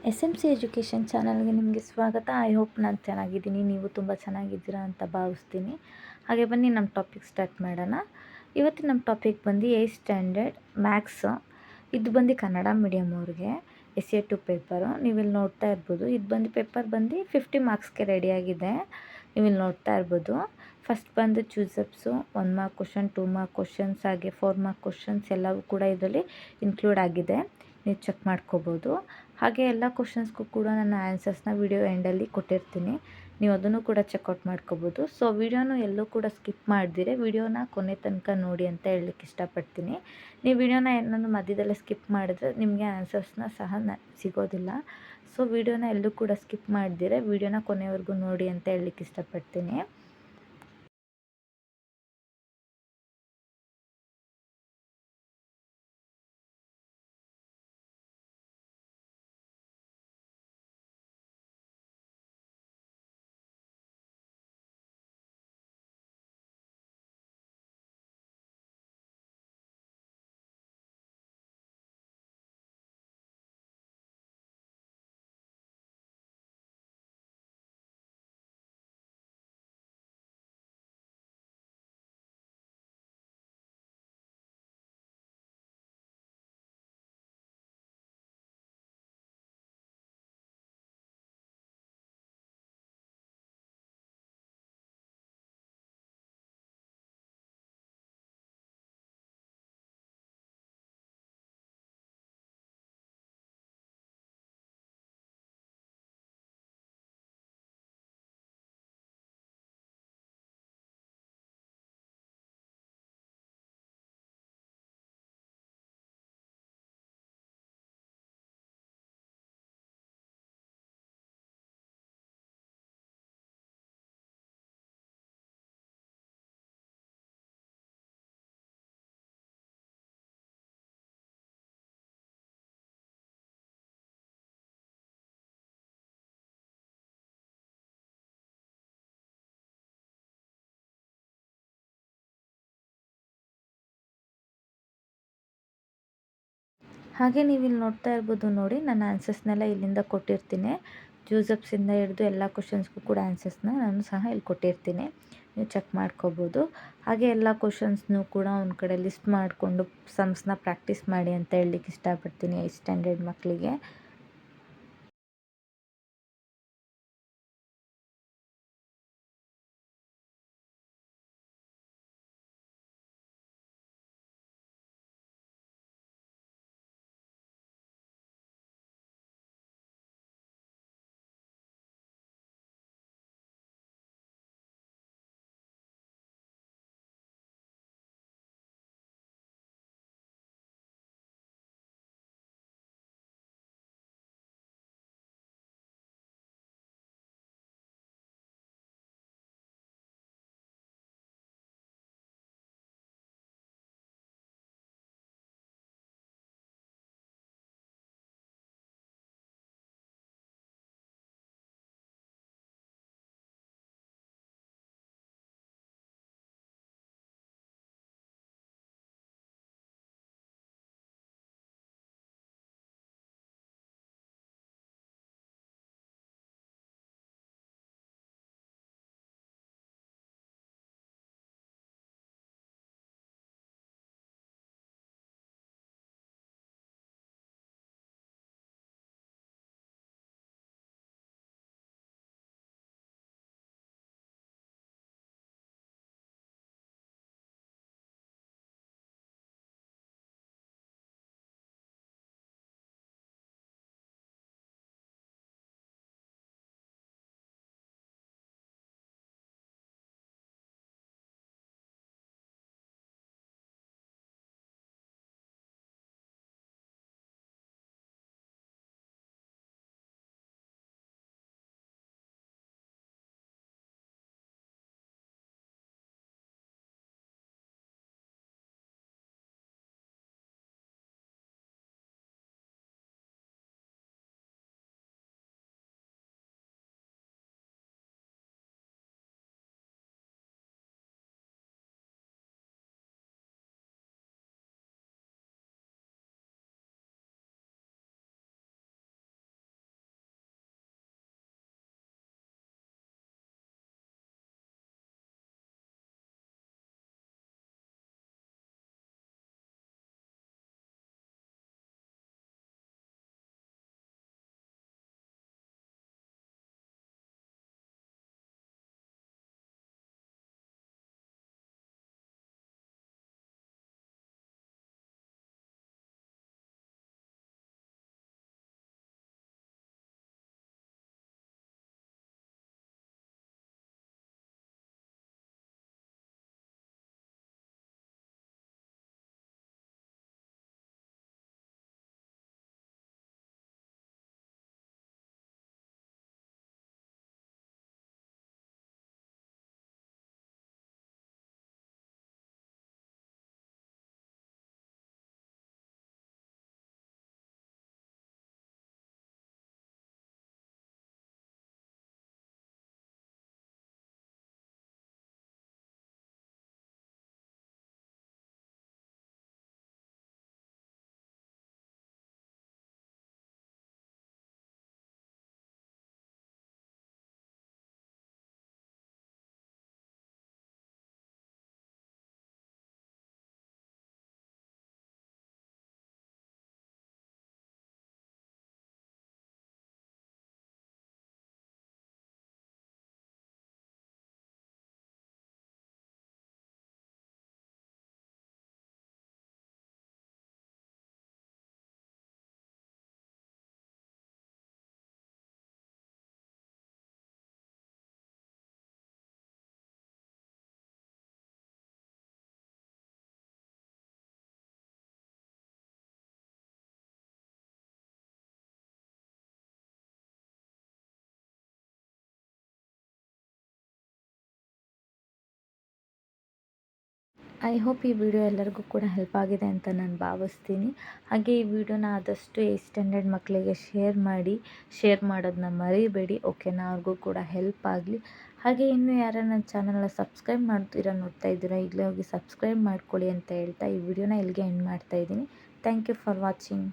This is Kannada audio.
ಎಸ್ ಎಮ್ ಸಿ ಎಜುಕೇಷನ್ ಚಾನಲ್ಗೆ ನಿಮಗೆ ಸ್ವಾಗತ. ಐ ಹೋಪ್ ನಾನು ಚೆನ್ನಾಗಿದ್ದೀನಿ, ನೀವು ತುಂಬ ಚೆನ್ನಾಗಿದ್ದೀರಾ ಅಂತ ಭಾವಿಸ್ತೀನಿ. ಹಾಗೆ ಬನ್ನಿ ನಮ್ಮ ಟಾಪಿಕ್ ಸ್ಟಾರ್ಟ್ ಮಾಡೋಣ. ಇವತ್ತು ನಮ್ಮ ಟಾಪಿಕ್ ಬಂದು 8th ಸ್ಟ್ಯಾಂಡರ್ಡ್ ಮ್ಯಾಥ್ಸು. ಇದು ಬಂದು ಕನ್ನಡ ಮೀಡಿಯಮ್ ಅವ್ರಿಗೆ SA2 ಪೇಪರು. ನೀವಿಲ್ಲಿ ನೋಡ್ತಾ ಇರ್ಬೋದು, ಇದು ಬಂದು ಪೇಪರ್ ಬಂದು 50 ಮಾರ್ಕ್ಸ್ಗೆ ರೆಡಿಯಾಗಿದೆ. ನೀವಿಲ್ಲಿ ನೋಡ್ತಾ ಇರ್ಬೋದು. ಫಸ್ಟ್ ಬಂದು ಚೂಸಪ್ಸು 1 ಮಾರ್ಕ್ ಕ್ವಶನ್, 2 ಮಾರ್ಕ್ ಕ್ವಶನ್ಸ್, ಹಾಗೆ 4 ಮಾರ್ಕ್ ಕ್ವಶನ್ಸ್ ಎಲ್ಲವೂ ಕೂಡ ಇದರಲ್ಲಿ ಇನ್ಕ್ಲೂಡ್ ಆಗಿದೆ. ನೀವು ಚೆಕ್ ಮಾಡ್ಕೋಬೋದು. ಹಾಗೆ ಎಲ್ಲ ಕ್ವಶನ್ಸ್ಗೂ ಕೂಡ ನಾನು ಆನ್ಸರ್ಸ್ನ ವಿಡಿಯೋ ಎಂಡಲ್ಲಿ ಕೊಟ್ಟಿರ್ತೀನಿ, ನೀವು ಅದನ್ನು ಕೂಡ ಚೆಕ್ಔಟ್ ಮಾಡ್ಕೋಬೋದು. ಸೊ ವಿಡಿಯೋನು ಎಲ್ಲೂ ಕೂಡ ಸ್ಕಿಪ್ ಮಾಡಿದಿರೆ ವಿಡಿಯೋನ ಕೊನೆ ತನಕ ನೋಡಿ ಅಂತ ಹೇಳಲಿಕ್ಕೆ ಇಷ್ಟಪಡ್ತೀನಿ. ನೀವು ವಿಡಿಯೋನ ಏನಾದ್ರು ಮಧ್ಯದಲ್ಲೇ ಸ್ಕಿಪ್ ಮಾಡಿದ್ರೆ ನಿಮಗೆ ಆನ್ಸರ್ಸ್ನ ಸಹ ಸಿಗೋದಿಲ್ಲ. ಸೊ ವಿಡಿಯೋನ ಎಲ್ಲೂ ಕೂಡ ಸ್ಕಿಪ್ ಮಾಡಿದಿರೆ ವಿಡಿಯೋನ ಕೊನೆವರೆಗೂ ನೋಡಿ ಅಂತ ಹೇಳಲಿಕ್ಕೆ ಇಷ್ಟಪಡ್ತೀನಿ. ಹಾಗೆ ನೀವು ಇಲ್ಲಿ ನೋಡ್ತಾ ಇರ್ಬೋದು ನೋಡಿ, ನಾನು ಆನ್ಸರ್ಸ್ನೆಲ್ಲ ಇಲ್ಲಿಂದ ಕೊಟ್ಟಿರ್ತೀನಿ. ಜೂಸಪ್ಸಿಂದ ಹಿಡಿದು ಎಲ್ಲ ಕ್ವಶನ್ಸ್ಗೂ ಕೂಡ ಆನ್ಸರ್ಸ್ನ ನಾನು ಸಹ ಇಲ್ಲಿ ಕೊಟ್ಟಿರ್ತೀನಿ, ನೀವು ಚೆಕ್ ಮಾಡ್ಕೋಬೋದು. ಹಾಗೆ ಎಲ್ಲ ಕ್ವಶನ್ಸ್ನೂ ಕೂಡ ಒಂದು ಕಡೆ ಲಿಸ್ಟ್ ಮಾಡಿಕೊಂಡು ಸಮ್ಸ್ನ ಪ್ರಾಕ್ಟೀಸ್ ಮಾಡಿ ಅಂತ ಹೇಳಲಿಕ್ಕೆ ಇಷ್ಟಪಡ್ತೀನಿ 8th ಸ್ಟ್ಯಾಂಡರ್ಡ್ ಮಕ್ಕಳಿಗೆ. ಐ ಹೋಪ್ ಈ ವಿಡಿಯೋ ಎಲ್ಲರಿಗೂ ಕೂಡ ಹೆಲ್ಪ್ ಆಗಿದೆ ಅಂತ ನಾನು ಭಾವಿಸ್ತೀನಿ. ಹಾಗೆ ಈ ವಿಡಿಯೋನ ಆದಷ್ಟು 8th ಸ್ಟ್ಯಾಂಡರ್ಡ್ ಮಕ್ಕಳಿಗೆ ಶೇರ್ ಮಾಡೋದನ್ನ ಮರಿಬೇಡಿ. ಓಕೆನಾ? ಅವ್ರಿಗೂ ಕೂಡ ಹೆಲ್ಪ್ ಆಗಲಿ. ಹಾಗೆ ಇನ್ನೂ ಯಾರು ನನ್ನ ಚಾನಲ್ನ ಸಬ್ಸ್ಕ್ರೈಬ್ ನೋಡ್ತಾ ಇದ್ದೀರಾ, ಈಗಲೇ ಹೋಗಿ ಸಬ್ಸ್ಕ್ರೈಬ್ ಮಾಡ್ಕೊಳ್ಳಿ ಅಂತ ಹೇಳ್ತಾ ಈ ವಿಡಿಯೋನ ಇಲ್ಲಿಗೆ ಎಂಡ್ ಮಾಡ್ತಾಯಿದ್ದೀನಿ. Thank you for watching.